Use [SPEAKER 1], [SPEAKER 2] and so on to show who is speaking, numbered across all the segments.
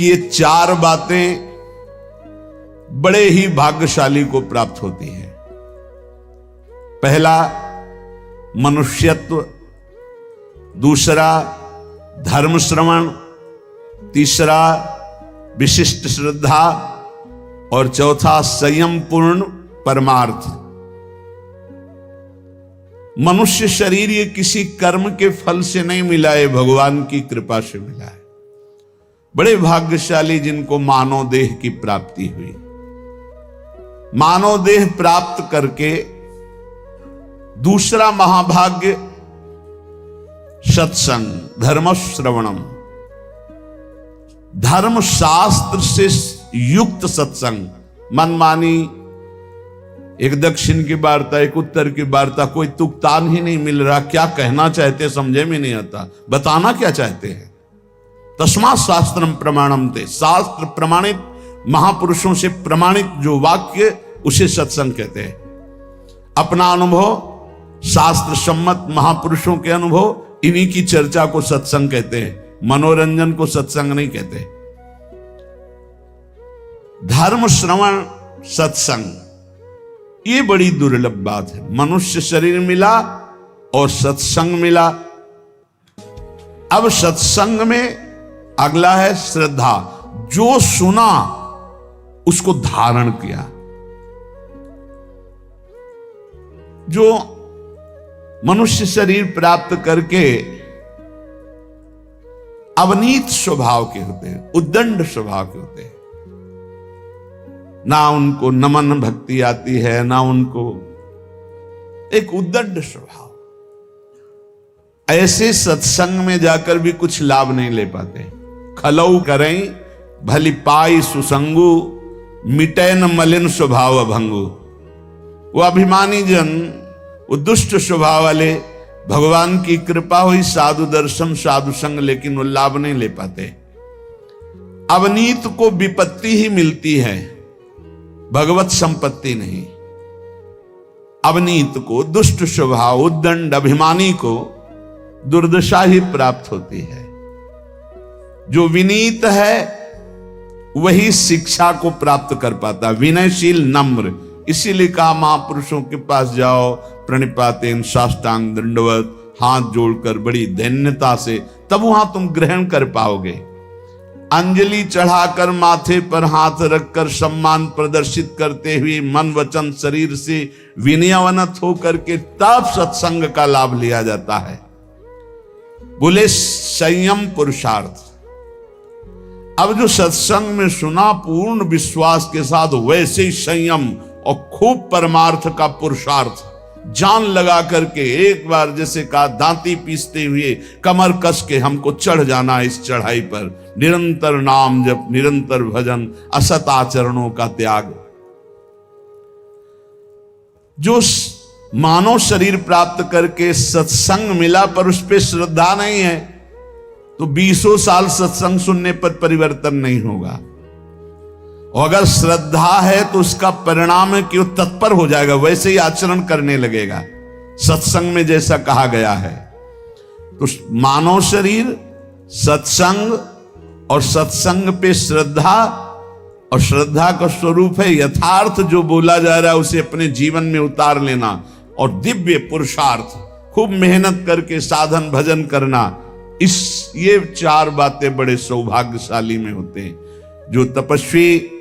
[SPEAKER 1] कि ये चार बातें बड़े ही भाग्यशाली को प्राप्त होती हैं। पहला मनुष्यत्व, दूसरा धर्म श्रवण, तीसरा विशिष्ट श्रद्धा और चौथा संयम पूर्ण परमार्थ। मनुष्य शरीर ये किसी कर्म के फल से नहीं मिला है, भगवान की कृपा से मिला है। बड़े भाग्यशाली जिनको मानव देह की प्राप्ति हुई। मानव देह प्राप्त करके दूसरा महाभाग्य सत्संग, धर्म श्रवणम, धर्म शास्त्र से युक्त सत्संग। मनमानी एक दक्षिण की वार्ता, एक उत्तर की वार्ता, कोई तुकतान ही नहीं मिल रहा। क्या कहना चाहते समझे में नहीं आता, बताना क्या चाहते हैं। तस्मात् शास्त्रम प्रमाणम ते, शास्त्र प्रमाणित महापुरुषों से प्रमाणित जो वाक्य उसे सत्संग कहते हैं। अपना अनुभव, शास्त्र सम्मत महापुरुषों के अनुभव, इन्हीं की चर्चा को सत्संग कहते हैं। मनोरंजन को सत्संग नहीं कहते। धर्म श्रवण सत्संग ये बड़ी दुर्लभ बात है। मनुष्य शरीर मिला और सत्संग मिला। अब सत्संग में अगला है श्रद्धा। जो सुना उसको धारण किया। जो मनुष्य शरीर प्राप्त करके अवनीत स्वभाव के होते हैं, उद्दंड स्वभाव के होते हैं, ना उनको नमन भक्ति आती है, ना उनको एक उद्दंड स्वभाव, ऐसे सत्संग में जाकर भी कुछ लाभ नहीं ले पाते। खलऊ करें भली पाई सुसंगु, मिटे न मलिन स्वभाव भंगु। वो अभिमानी जन, वो दुष्ट स्वभाव वाले, भगवान की कृपा हुई, साधु दर्शन साधु संग, लेकिन वो लाभ नहीं ले पाते। अवनीत को विपत्ति ही मिलती है, भगवत संपत्ति नहीं। अवनीत को, दुष्ट स्वभाव, उद्दंड अभिमानी को दुर्दशा ही प्राप्त होती है। जो विनीत है वही शिक्षा को प्राप्त कर पाता, विनयशील नम्र। इसीलिए कहा महापुरुषों के पास जाओ, प्रणिपातेन साष्टांग दंडवत, हाथ जोड़कर बड़ी दैन्यता से, तब वहां तुम ग्रहण कर पाओगे। अंजलि चढ़ाकर माथे पर हाथ रखकर सम्मान प्रदर्शित करते हुए मन वचन शरीर से विनयवनत होकर के तब सत्संग का लाभ लिया जाता है। बोले संयम पुरुषार्थ। अब जो सत्संग में सुना पूर्ण विश्वास के साथ, वैसे ही संयम और खूब परमार्थ का पुरुषार्थ जान लगा करके एक बार जैसे कहा, दांती पीसते हुए कमर कस के हमको चढ़ जाना इस चढ़ाई पर। निरंतर नाम जप, निरंतर भजन, असत आचरणों का त्याग। जो मानव शरीर प्राप्त करके सत्संग मिला पर उस पर श्रद्धा नहीं है, तो 20 साल सत्संग सुनने पर परिवर्तन नहीं होगा। और अगर श्रद्धा है तो उसका परिणाम है कि वो तत्पर हो जाएगा, वैसे ही आचरण करने लगेगा सत्संग में जैसा कहा गया है। तो मानव शरीर, सत्संग और सत्संग पे श्रद्धा, और श्रद्धा का स्वरूप है यथार्थ जो बोला जा रहा है उसे अपने जीवन में उतार लेना, और दिव्य पुरुषार्थ खूब मेहनत करके साधन भजन करना। ये चार बातें बड़े सौभाग्यशाली में होते हैं। जो तपस्वी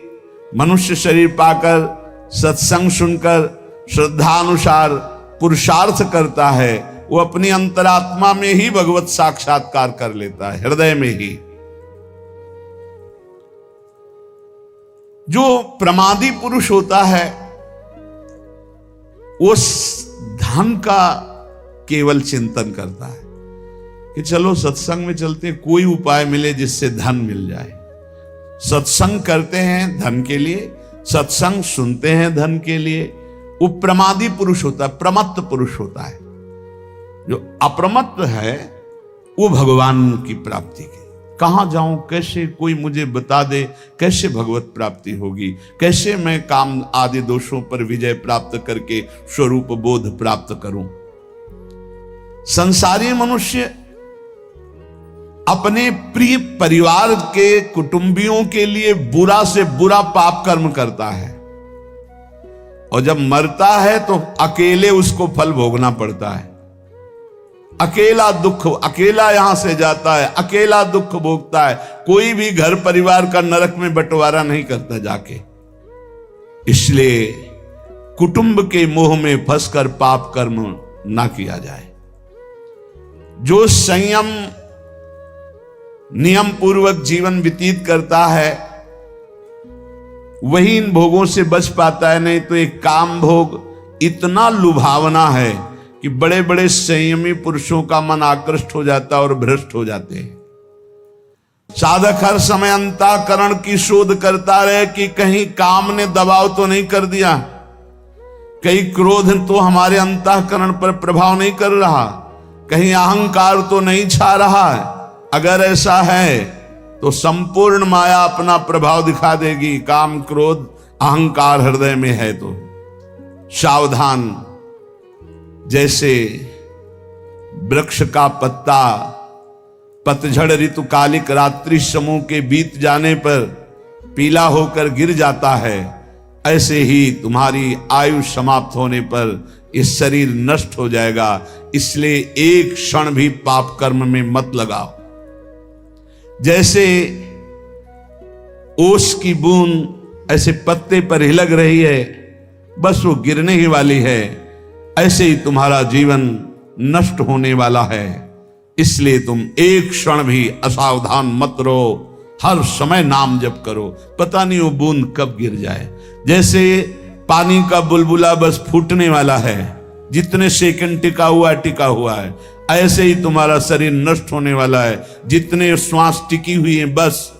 [SPEAKER 1] मनुष्य शरीर पाकर सत्संग सुनकर श्रद्धानुसार पुरुषार्थ करता है, वो अपनी अंतरात्मा में ही भगवत साक्षात्कार कर लेता है, हृदय में ही। जो प्रमादी पुरुष होता है वो धन का केवल चिंतन करता है कि चलो सत्संग में चलते, कोई उपाय मिले जिससे धन मिल जाए। सत्संग करते हैं धन के लिए, सत्संग सुनते हैं धन के लिए। वो प्रमादी पुरुष होता है, प्रमत्त पुरुष होता है। जो अप्रमत्त है वो भगवान की प्राप्ति की, कहां जाऊं, कैसे कोई मुझे बता दे, कैसे भगवत प्राप्ति होगी, कैसे मैं काम आदि दोषों पर विजय प्राप्त करके स्वरूप बोध प्राप्त करूं। संसारी मनुष्य अपने प्रिय परिवार के कुटुंबियों के लिए बुरा से बुरा पाप कर्म करता है, और जब मरता है तो अकेले उसको फल भोगना पड़ता है। अकेला दुख, अकेला यहां से जाता है, अकेला दुख भोगता है। कोई भी घर परिवार का नरक में बंटवारा नहीं करता जाके। इसलिए कुटुंब के मोह में फंसकर पाप कर्म ना किया जाए। जो संयम नियम पूर्वक जीवन व्यतीत करता है वही इन भोगों से बच पाता है। नहीं तो एक काम भोग इतना लुभावना है कि बड़े बड़े संयमी पुरुषों का मन आकृष्ट हो जाता है और भ्रष्ट हो जाते हैं। साधक हर समय अंतःकरण की शोध करता रहे कि कहीं काम ने दबाव तो नहीं कर दिया, कहीं क्रोध तो हमारे अंतःकरण पर प्रभाव नहीं कर रहा, कहीं अहंकार तो नहीं छा रहा है। अगर ऐसा है तो संपूर्ण माया अपना प्रभाव दिखा देगी। काम क्रोध अहंकार हृदय में है तो सावधान। जैसे वृक्ष का पत्ता पतझड़ ऋतुकालिक रात्रि समूह के बीत जाने पर पीला होकर गिर जाता है, ऐसे ही तुम्हारी आयु समाप्त होने पर ये शरीर नष्ट हो जाएगा। इसलिए एक क्षण भी पाप कर्म में मत लगाओ। जैसे ओस की बूंद ऐसे पत्ते पर हिलक रही है, बस वो गिरने ही वाली है, ऐसे ही तुम्हारा जीवन नष्ट होने वाला है। इसलिए तुम एक क्षण भी असावधान मत रहो, हर समय नाम जप करो। पता नहीं वो बूंद कब गिर जाए। जैसे पानी का बुलबुला बस फूटने वाला है, जितने सेकंड टिका हुआ है, ऐसे ही तुम्हारा शरीर नष्ट होने वाला है। जितने श्वास टिकी हुई है बस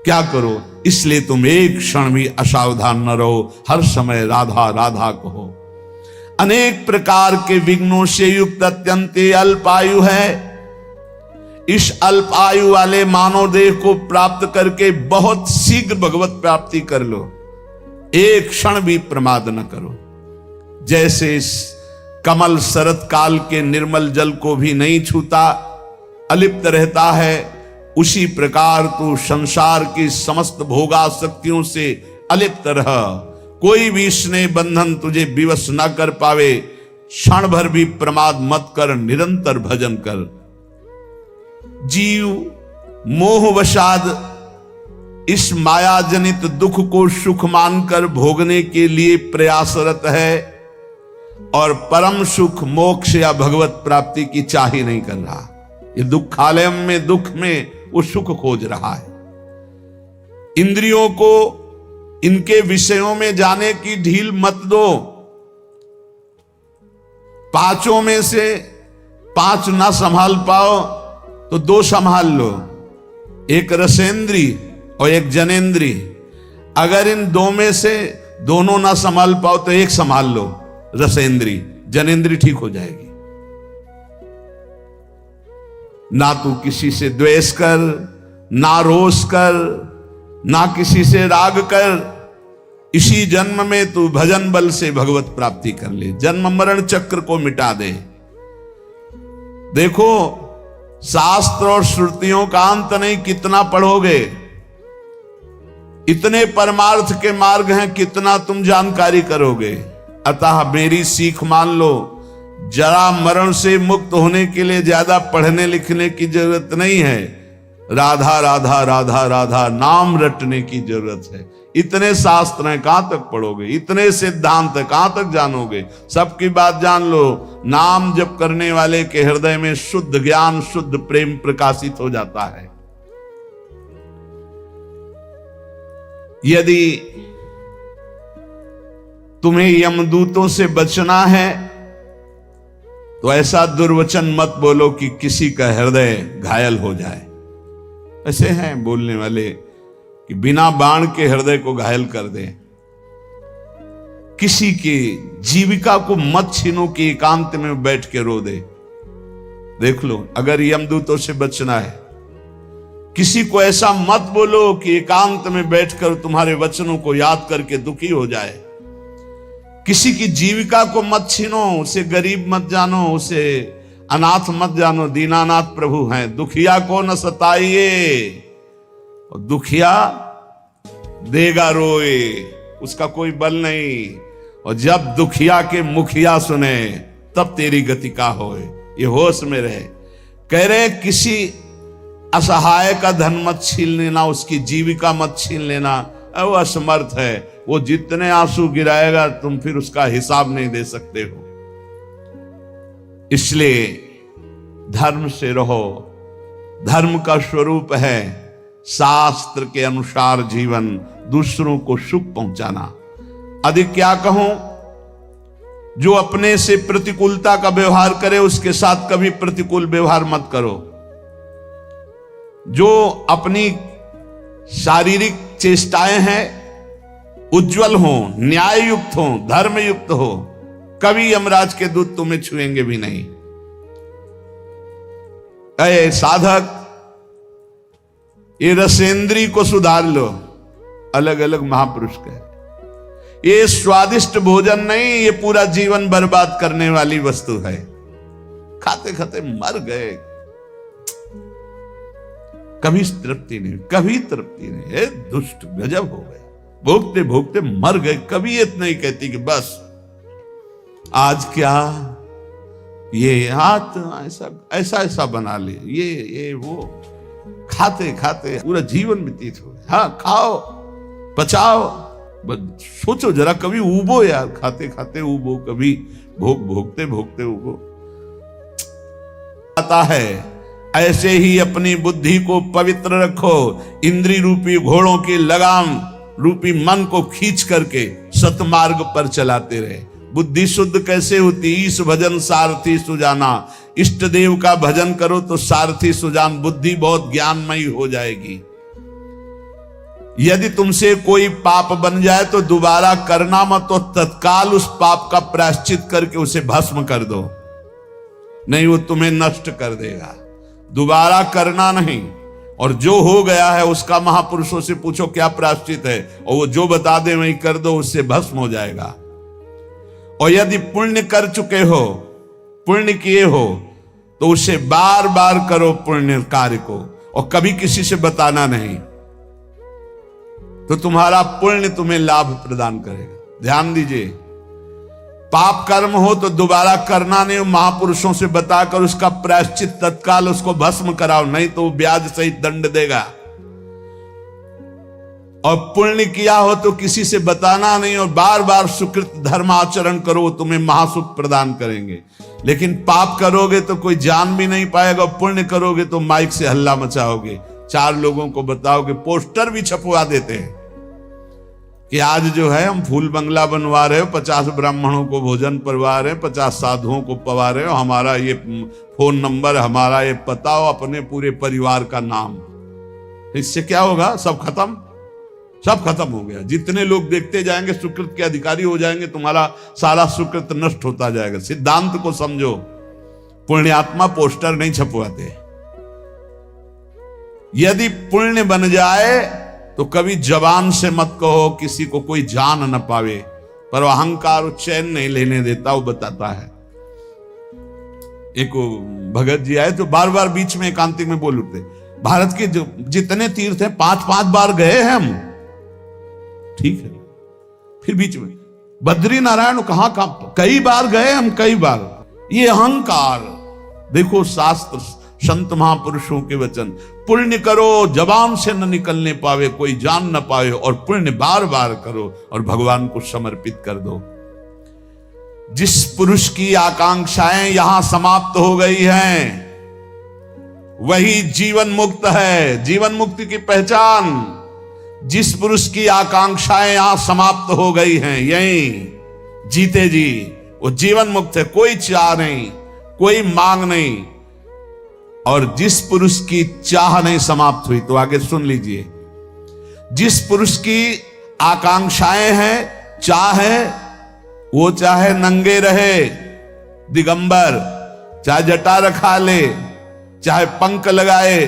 [SPEAKER 1] क्या करो। इसलिए तुम एक क्षण भी असावधान न रहो, हर समय राधा राधा कहो। अनेक प्रकार के विघ्नों से युक्त अत्यंत अल्प आयु है। इस अल्प आयु वाले मानव देह को प्राप्त करके बहुत शीघ्र भगवत प्राप्ति कर लो। एक क्षण भी प्रमाद न करो। जैसे कमल शरत काल के निर्मल जल को भी नहीं छूता, अलिप्त रहता है, उसी प्रकार तू संसार की समस्त भोगासक्तियों से अलिप्त रह। कोई भी स्नेह बंधन तुझे विवश न कर पावे। क्षण भर भी प्रमाद मत कर, निरंतर भजन कर। जीव मोहवशाद इस माया जनित दुख को सुख मानकर भोगने के लिए प्रयासरत है और परम सुख मोक्ष या भगवत प्राप्ति की चाह ही नहीं कर रहा। ये दुखालय में दुख में वो सुख खोज रहा है। इंद्रियों को इनके विषयों में जाने की ढील मत दो। पांचों में से 5 ना संभाल पाओ तो 2 संभाल लो, एक रसेंद्री और एक जनेंद्री। अगर इन 2 में से दोनों ना संभाल पाओ तो एक संभाल लो, रसेंद्री। जनेंद्री ठीक हो जाएगी। ना तू किसी से द्वेष कर, ना रोष कर, ना किसी से राग कर। इसी जन्म में तू भजन बल से भगवत प्राप्ति कर ले, जन्म मरण चक्र को मिटा दे। देखो, शास्त्र और श्रुतियों का अंत नहीं, कितना पढ़ोगे। इतने परमार्थ के मार्ग हैं, कितना तुम जानकारी करोगे। अतः मेरी सीख मान लो, जरा मरण से मुक्त होने के लिए ज्यादा पढ़ने लिखने की जरूरत नहीं है। राधा राधा राधा राधा नाम रटने की जरूरत है। इतने शास्त्र हैं, कहां तक पढ़ोगे। इतने सिद्धांत है, कहां तक जानोगे। सबकी बात जान लो। नाम जप करने वाले के हृदय में शुद्ध ज्ञान, शुद्ध प्रेम प्रकाशित हो जाता है। यदि तुम्हें यमदूतों से बचना है तो ऐसा दुर्वचन मत बोलो कि किसी का हृदय घायल हो जाए। ऐसे हैं बोलने वाले कि बिना बाण के हृदय को घायल कर दें। किसी की जीविका को मत छीनो कि एकांत में बैठ के रो दे। देख लो, अगर यमदूतों से बचना है, किसी को ऐसा मत बोलो कि एकांत में बैठकर तुम्हारे वचनों को याद करके दुखी हो जाए। किसी की जीविका को मत छीनो, उसे गरीब मत जानो, उसे अनाथ मत जानो, दीनानाथ प्रभु हैं। दुखिया को न सताइए, और दुखिया देगा रोए, उसका कोई बल नहीं। और जब दुखिया के मुखिया सुने तब तेरी गति का होए। ये होश में रहे। कह रहे किसी असहाय का धन मत छीन लेना, उसकी जीविका मत छीन लेना। वो असमर्थ है, वो जितने आंसू गिराएगा तुम फिर उसका हिसाब नहीं दे सकते हो। इसलिए धर्म से रहो। धर्म का स्वरूप है शास्त्र के अनुसार जीवन, दूसरों को सुख पहुंचाना। अधिक क्या कहूं, जो अपने से प्रतिकूलता का व्यवहार करे उसके साथ कभी प्रतिकूल व्यवहार मत करो। जो अपनी शारीरिक चेष्टाएं हैं उज्जवल हो, न्याय युक्त हो, धर्म युक्त हो, कभी यमराज के दूत तुम्हें छुएंगे भी नहीं। अरे साधक, ये रसेंद्री को सुधार लो। अलग अलग महापुरुष कहे ये स्वादिष्ट भोजन नहीं, ये पूरा जीवन बर्बाद करने वाली वस्तु है। खाते खाते मर गए, कभी तृप्ति नहीं, कभी तृप्ति नहीं। ये दुष्ट गजब हो गए, भोगते भोगते मर गए। कभी ये नहीं कहती कि बस आज क्या ये हाथ ऐसा ऐसा ऐसा बना ले, ये वो खाते खाते पूरा जीवन व्यतीत हो गया। हाँ खाओ, पचाओ, बस सोचो जरा, कभी उबो यार, खाते खाते उबो, कभी भोगते भोगते उबो। आता है ऐसे ही अपनी बुद्धि को पवित्र रखो। इंद्री रूपी घोड़ों की लगाम रूपी मन को खींच करके सतमार्ग पर चलाते रहे। बुद्धि शुद्ध कैसे होती? ईश भजन सारथी सुजाना। इष्ट देव का भजन करो तो सारथी सुजान, बुद्धि बहुत ज्ञानमयी हो जाएगी। यदि तुमसे कोई पाप बन जाए तो दोबारा करना मत, तो तत्काल उस पाप का प्रायश्चित करके उसे भस्म कर दो, नहीं वो तुम्हें नष्ट कर देगा। दोबारा करना नहीं। और जो हो गया है उसका महापुरुषों से पूछो क्या प्रायश्चित है, और वो जो बता दे वही कर दो, उससे भस्म हो जाएगा। और यदि पुण्य कर चुके हो, पुण्य किए हो, तो उसे बार बार करो पुण्य कार्य को, और कभी किसी से बताना नहीं, तो तुम्हारा पुण्य तुम्हें लाभ प्रदान करेगा। ध्यान दीजिए, पाप कर्म हो तो दोबारा करना नहीं, महापुरुषों से बताकर उसका प्रायश्चित तत्काल उसको भस्म कराओ, नहीं तो वो ब्याज सहित दंड देगा। और पुण्य किया हो तो किसी से बताना नहीं, और बार बार सुकृत धर्म आचरण करो, वो तुम्हें महासुख प्रदान करेंगे। लेकिन पाप करोगे तो कोई जान भी नहीं पाएगा, पुण्य करोगे तो माइक से हल्ला मचाओगे, 4 लोगों को बताओगे, पोस्टर भी छपवा देते हैं कि आज जो है हम फूल बंगला बनवा रहे हो, 50 ब्राह्मणों को भोजन करवा रहे हैं, 50 साधुओं को पवा रहे हो, हमारा ये फोन नंबर, हमारा ये पता हो, अपने पूरे परिवार का नाम। इससे क्या होगा? सब खत्म, सब खत्म हो गया। जितने लोग देखते जाएंगे सुकृत के अधिकारी हो जाएंगे, तुम्हारा सारा सुकृत नष्ट होता जाएगा। सिद्धांत को समझो, पुण्यात्मा पोस्टर नहीं छपवाते। यदि पुण्य बन जाए तो कभी जबान से मत कहो किसी को कोई जान न पावे, पर अहंकार चैन नहीं लेने देता, वो बताता है। एक भगत जी आए तो बार बार बीच में एकांतिक में बोल उठते, भारत के जितने तीर्थ हैं 5-5 बार गए हैं हम, ठीक है। फिर बीच में बद्री नारायण कहां कई बार गए हम, कई बार। ये अहंकार देखो, शास्त्र संत महापुरुषों के वचन, पुण्य करो जबान से न निकलने पावे, कोई जान न पावे, और पुण्य बार बार करो और भगवान को समर्पित कर दो। जिस पुरुष की आकांक्षाएं यहां समाप्त हो गई हैं, वही जीवन मुक्त है। जीवन मुक्ति की पहचान, जिस पुरुष की आकांक्षाएं यहां समाप्त हो गई हैं, यही जीते जी वो जीवन मुक्त है। कोई चाह नहीं, कोई मांग नहीं। और जिस पुरुष की चाह नहीं समाप्त हुई, तो आगे सुन लीजिए, जिस पुरुष की आकांक्षाएं हैं, चाह है, वो चाहे नंगे रहे दिगंबर, चाहे जटा रखा ले, चाहे पंख लगाए,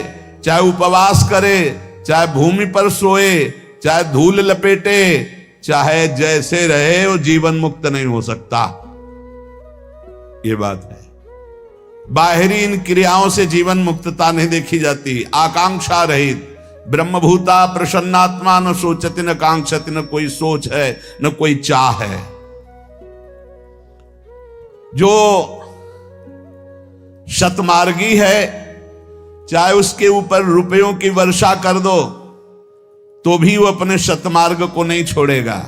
[SPEAKER 1] चाहे उपवास करे, चाहे भूमि पर सोए, चाहे धूल लपेटे, चाहे जैसे रहे, वो जीवन मुक्त नहीं हो सकता। ये बात है। बाहरी इन क्रियाओं से जीवन मुक्तता नहीं देखी जाती। आकांक्षा रहित ब्रह्मभूता प्रसन्नात्मा, न सोचति न कांक्षति, न कोई सोच है न कोई चाह है। जो शतमार्गी है, चाहे उसके ऊपर रुपयों की वर्षा कर दो तो भी वो अपने शतमार्ग को नहीं छोड़ेगा।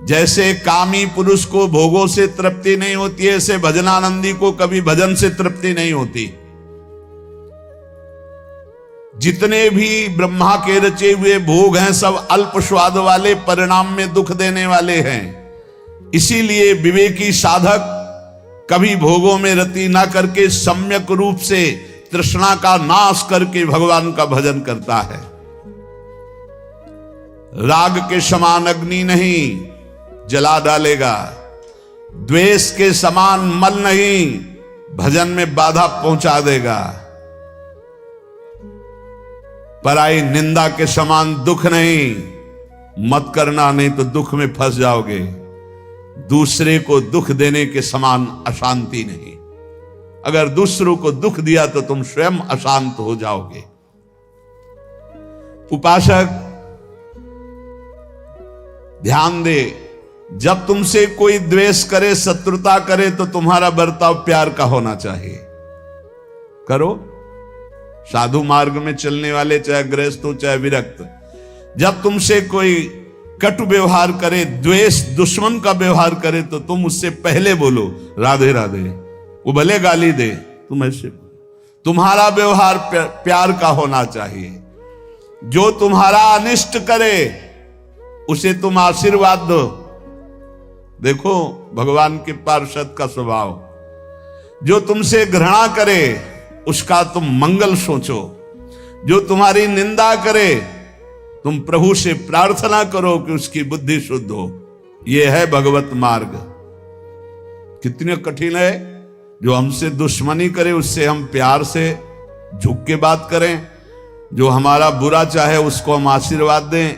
[SPEAKER 1] जैसे कामी पुरुष को भोगों से तृप्ति नहीं होती है, ऐसे भजनानंदी को कभी भजन से तृप्ति नहीं होती। जितने भी ब्रह्मा के रचे हुए भोग हैं सब अल्प स्वाद वाले, परिणाम में दुख देने वाले हैं। इसीलिए विवेकी साधक कभी भोगों में रति ना करके सम्यक रूप से तृष्णा का नाश करके भगवान का भजन करता है। राग के समान अग्नि नहीं, जला डालेगा। द्वेष के समान मल नहीं, भजन में बाधा पहुंचा देगा। पराई निंदा के समान दुख नहीं, मत करना, नहीं तो दुख में फंस जाओगे। दूसरे को दुख देने के समान अशांति नहीं। अगर दूसरों को दुख दिया तो तुम स्वयं अशांत हो जाओगे। उपासक ध्यान दे, जब तुमसे कोई द्वेष करे, शत्रुता करे, तो तुम्हारा बर्ताव प्यार का होना चाहिए। करो। साधु मार्ग में चलने वाले, चाहे गृहस्थ हो चाहे विरक्त, जब तुमसे कोई कटु व्यवहार करे, द्वेष दुश्मन का व्यवहार करे, तो तुम उससे पहले बोलो राधे राधे। वो भले गाली दे, तुम ऐसे, तुम्हारा व्यवहार प्यार का होना चाहिए। जो तुम्हारा अनिष्ट करे उसे तुम आशीर्वाद दो। देखो भगवान के पार्षद का स्वभाव। जो तुमसे घृणा करे उसका तुम मंगल सोचो। जो तुम्हारी निंदा करे तुम प्रभु से प्रार्थना करो कि उसकी बुद्धि शुद्ध हो। यह है भगवत मार्ग। कितने कठिन है। जो हमसे दुश्मनी करे उससे हम प्यार से झुक के बात करें। जो हमारा बुरा चाहे उसको हम आशीर्वाद दें।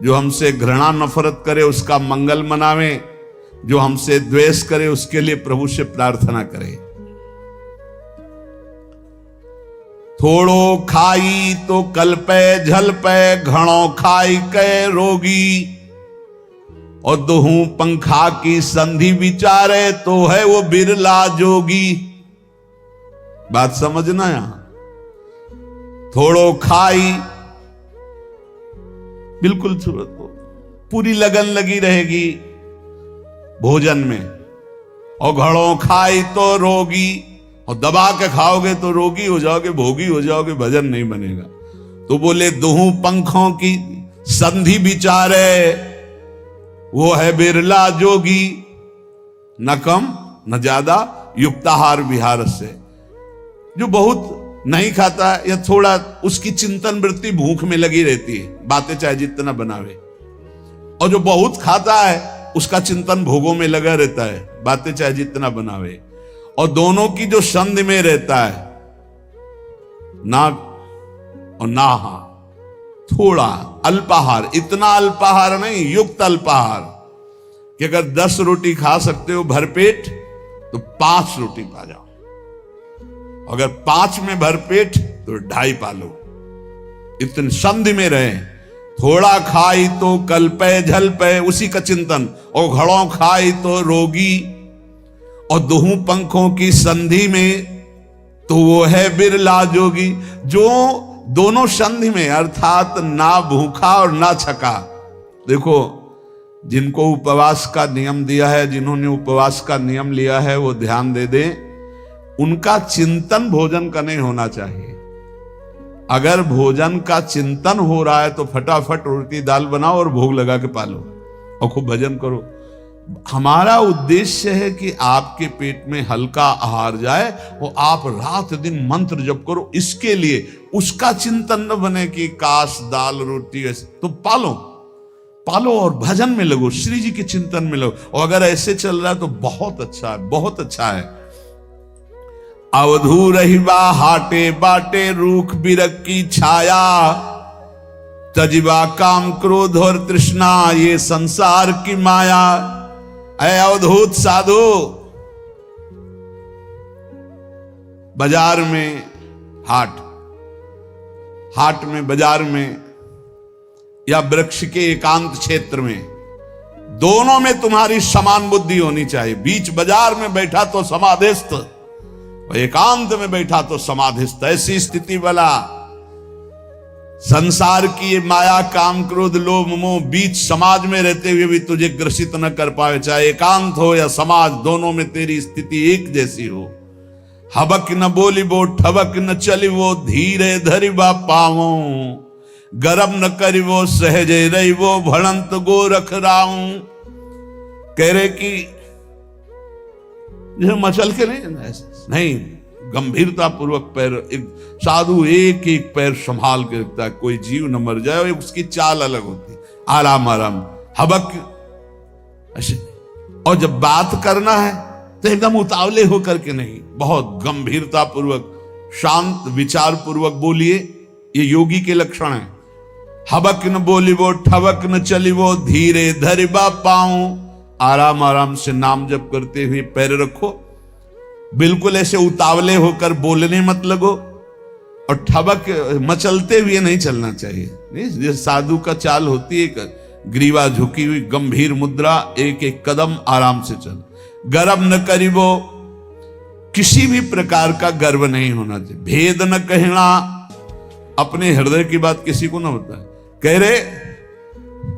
[SPEAKER 1] जो हमसे घृणा नफरत करे उसका मंगल मनावें। जो हमसे द्वेष करे उसके लिए प्रभु से प्रार्थना करें। थोड़ो खाई तो कल्पे झलपे, घणो खाई कै रोगी। और दोहू पंखा की संधि विचारे, तो है वो बिरला जोगी। बात समझना यहां। थोड़ो खाई, बिल्कुल पूरी लगन लगी रहेगी भोजन में। और घड़ों खाई तो रोगी, और दबा के खाओगे तो रोगी हो जाओगे, भोगी हो जाओगे, भजन नहीं बनेगा। तो बोले दोहू पंखों की संधि विचारे, वो है बिरला जोगी। न कम न ज्यादा, युक्ताहार विहार से। जो बहुत नहीं खाता या थोड़ा, उसकी चिंतन वृत्ति भूख में लगी रहती है, बातें चाहे जितना बनावे। और जो बहुत खाता है उसका चिंतन भोगों में लगा रहता है, बातें चाहे जितना बनावे। और दोनों की जो संधि में रहता है, नाक और नाहा, थोड़ा अल्पाहार, इतना अल्पाहार नहीं, युक्त अल्पाहार। कि अगर 10 रोटी खा सकते हो भरपेट तो 5 रोटी पा जाओ। अगर 5 में भरपेट तो 2.5 पा लो। इतनी संधि में रहे। थोड़ा खाई तो कल्पे झलपे, उसी का चिंतन। और घड़ों खाई तो रोगी। और दोहू पंखों की संधि में, तो वो है बिरला जोगी। जो दोनों संधि में, अर्थात ना भूखा और ना छका। देखो जिनको उपवास का नियम दिया है, जिन्होंने उपवास का नियम लिया है, वो ध्यान दे दें। उनका चिंतन भोजन का नहीं होना चाहिए। अगर भोजन का चिंतन हो रहा है तो फटाफट रोटी दाल बनाओ और भोग लगा के पालो और खूब भजन करो। हमारा उद्देश्य है कि आपके पेट में हल्का आहार जाए और आप रात दिन मंत्र जप करो। इसके लिए उसका चिंतन न बने कि काश दाल रोटी, तो पालो और भजन में लगो, श्री जी के चिंतन में लगो। और अगर ऐसे चल रहा है तो बहुत अच्छा है, बहुत अच्छा है। अवधू रहिबा हाटे बाटे, रूख बिरक की छाया। तजिबा काम क्रोध और तृष्णा, ये संसार की माया। ऐ अवधूत साधु, बाजार में हाट में, बाजार में या वृक्ष के एकांत क्षेत्र में, दोनों में तुम्हारी समान बुद्धि होनी चाहिए। बीच बाजार में बैठा तो समाधिस्थ, और एकांत में बैठा तो समाधिस्थ। ऐसी स्थिति वाला संसार की ये माया, काम, क्रोध, लोभ, मोह बीच समाज में रहते हुए भी तुझे ग्रसित न कर पाए। चाहे एकांत हो या समाज, दोनों में तेरी स्थिति एक जैसी हो। हबक न बोली वो, ठबक न चली वो, धीरे धरि बा पावो, गरम न करी वो, सहजे रही वो, भड़ंत गोरख राऊं। कह रहे कि जो मचल के नहीं, गंभीरता पूर्वक पैर, एक साधु एक एक पैर संभाल के रखता है, कोई जीव न मर जाए। उसकी चाल अलग होती, आराम आराम, हबक ऐसे। और जब बात करना है तो एकदम उतावले होकर के नहीं, बहुत गंभीरता पूर्वक, शांत विचार पूर्वक बोलिए। ये योगी के लक्षण है। हबक न बोली वो, ठबक न चली वो, धीरे धरि बा पाऊं। आराम आराम से नाम जप करते हुए पैर रखो। बिल्कुल ऐसे उतावले होकर बोलने मत लगो, और ठबक मचलते हुए नहीं चलना चाहिए। नहीं, साधु का चाल होती है, ग्रीवा झुकी हुई, गंभीर मुद्रा, एक एक कदम आराम से चल। गर्व न करिबो, किसी भी प्रकार का गर्व नहीं होना चाहिए। भेद न कहना, अपने हृदय की बात किसी को न बताए। कह रहे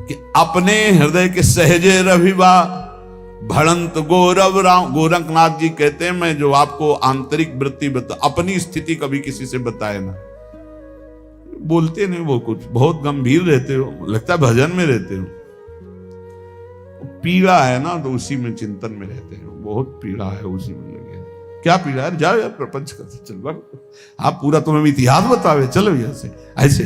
[SPEAKER 1] कि अपने हृदय के सहजे रविवा, भड़ंत गौरव राम। गोरखनाथ जी कहते हैं, मैं जो आपको आंतरिक वृत्ति बता, अपनी स्थिति कभी किसी से बताए ना। बोलते नहीं वो, कुछ बहुत गंभीर रहते हो, लगता है भजन में रहते हो। पीड़ा है ना, तो उसी में चिंतन में रहते हो। बहुत पीड़ा है, उसी में लगे। क्या पीड़ा है? जाओ यार, प्रपंच कर चल, आप पूरा तुम्हें इतिहास बतावे, चलो यहाँ से ऐसे।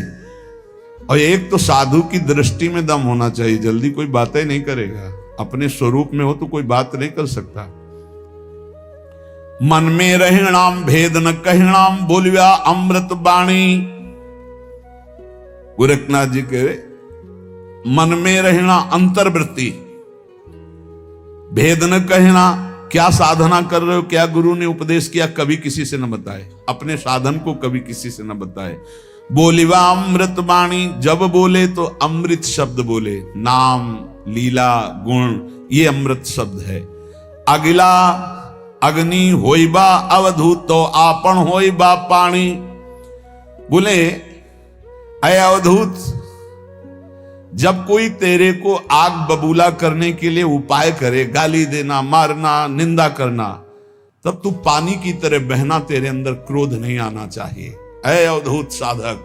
[SPEAKER 1] और एक तो साधु की दृष्टि में दम होना चाहिए, जल्दी कोई बातें नहीं करेगा। अपने स्वरूप में हो तो कोई बात नहीं कर सकता। मन में रहनाम, भेद न कहनाम, बोलिया अमृत बाणी। गोरखनाथ जी कह रहे, मन में रहना अंतर्वृत्ति, भेद न कहना। क्या साधना कर रहे हो, क्या गुरु ने उपदेश किया, कभी किसी से न बताए। अपने साधन को कभी किसी से न बताए। बोलिवा अमृत वाणी, जब बोले तो अमृत शब्द बोले। नाम, लीला, गुण, ये अमृत शब्द है। अगिला अग्नि होइबा अवधूत, तो आपन होइबा पानी। बोले अय अवधूत, जब कोई तेरे को आग बबूला करने के लिए उपाय करे, गाली देना, मारना, निंदा करना, तब तू पानी की तरह बहना, तेरे अंदर क्रोध नहीं आना चाहिए। ऐ अवधूत साधक,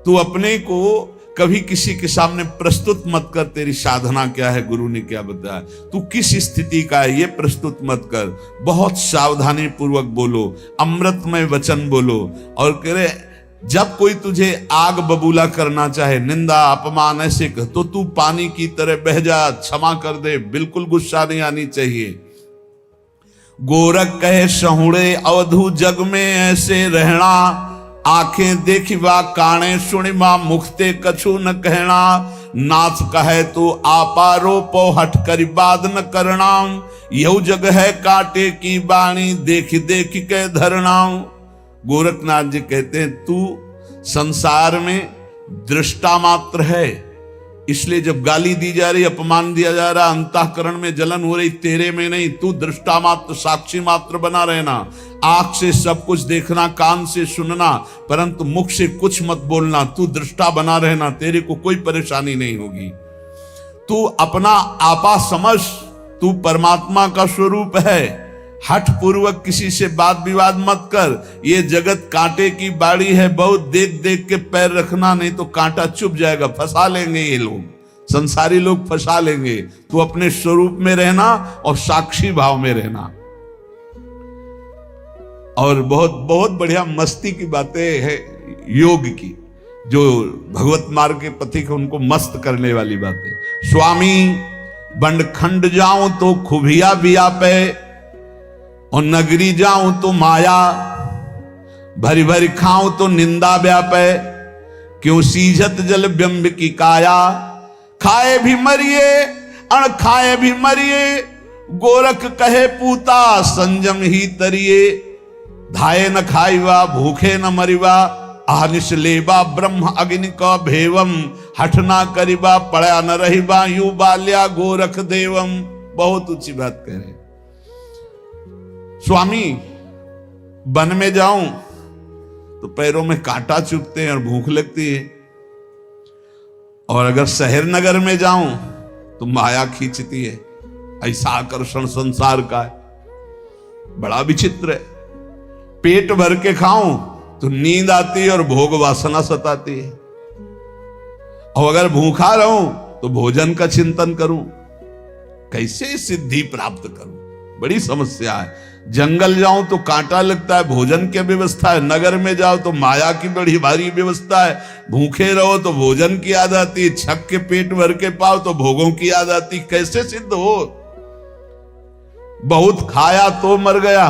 [SPEAKER 1] तू अपने को कभी किसी के सामने प्रस्तुत मत कर। तेरी साधना क्या है, गुरु ने क्या बताया, तू किस स्थिति का है, ये प्रस्तुत मत कर। बहुत सावधानी पूर्वक बोलो, अमृतमय वचन बोलो। और कह रहे, जब कोई तुझे आग बबूला करना चाहे, निंदा, अपमान ऐसे कर, तो तू पानी की तरह बह जा, क्षमा कर दे। बिल्कुल गुस्सा नहीं आनी चाहिए। गोरख कहे सहुड़े अवधू, जग में ऐसे रहना। आंखें देखिबा काने सुनिबा, मुखते कछु न कहना। नाथ कहे तो आपा रोपो, हट करी बात न करना। यहु जग है कांटे की बाणी, देख देख के धरना। गोरखनाथ जी कहते हैं, तू संसार में दृष्टा मात्र है, इसलिए जब गाली दी जा रही, अपमान दिया जा रहा, अंतःकरण में जलन हो रही, तेरे में नहीं। तू दृष्टा मात्र, साक्षी मात्र बना रहना। आंख से सब कुछ देखना, कान से सुनना, परंतु मुख से कुछ मत बोलना। तू दृष्टा बना रहना, तेरे को कोई परेशानी नहीं होगी। तू अपना आपा समझ, तू परमात्मा का स्वरूप है। हठ पूर्वक किसी से बात विवाद मत कर। ये जगत कांटे की बाड़ी है, बहुत देख देख के पैर रखना, नहीं तो कांटा चुभ जाएगा। फंसा लेंगे ये लोग, संसारी लोग फंसा लेंगे। तू अपने स्वरूप में रहना और साक्षी भाव में रहना। और बहुत बहुत बढ़िया मस्ती की बातें है योग की, जो भगवत मार्ग के पथिक है उनको मस्त करने वाली बातें। स्वामी बंडखंड जाऊं तो खुबिया बिया पे, और नगरी जाऊं तो माया, भरी भरी खाऊं तो निंदा व्यापे। क्यों सीझत जल बिंब की काया, खाए भी मरिए अण खाए भी मरिए। गोरख कहे पूता संजम ही तरिए। धाये न खाइबा भूखे न मरिबा, आहनिश लेबा ब्रह्म अग्नि का भेवम, हठ ना करिबा पड़ा न रहिबा, यू बाल्या गोरख देवम। बहुत ऊंची बात कह रहे स्वामी। वन में जाऊं तो पैरों में कांटा चुभते हैं और भूख लगती है, और अगर शहर नगर में जाऊं तो माया खींचती है। ऐसा आकर्षण संसार का है, बड़ा विचित्र है। पेट भर के खाऊं तो नींद आती है और भोग वासना सताती है, और अगर भूखा रहूं तो भोजन का चिंतन करूं, कैसे सिद्धि प्राप्त करूं, बड़ी समस्या है। जंगल जाऊं तो कांटा लगता है, भोजन की व्यवस्था है। नगर में जाओ तो माया की बड़ी भारी व्यवस्था है। भूखे रहो तो भोजन की याद आती, छक के पेट भर के पाओ तो भोगों की याद आती। कैसे सिद्ध हो? बहुत खाया तो मर गया,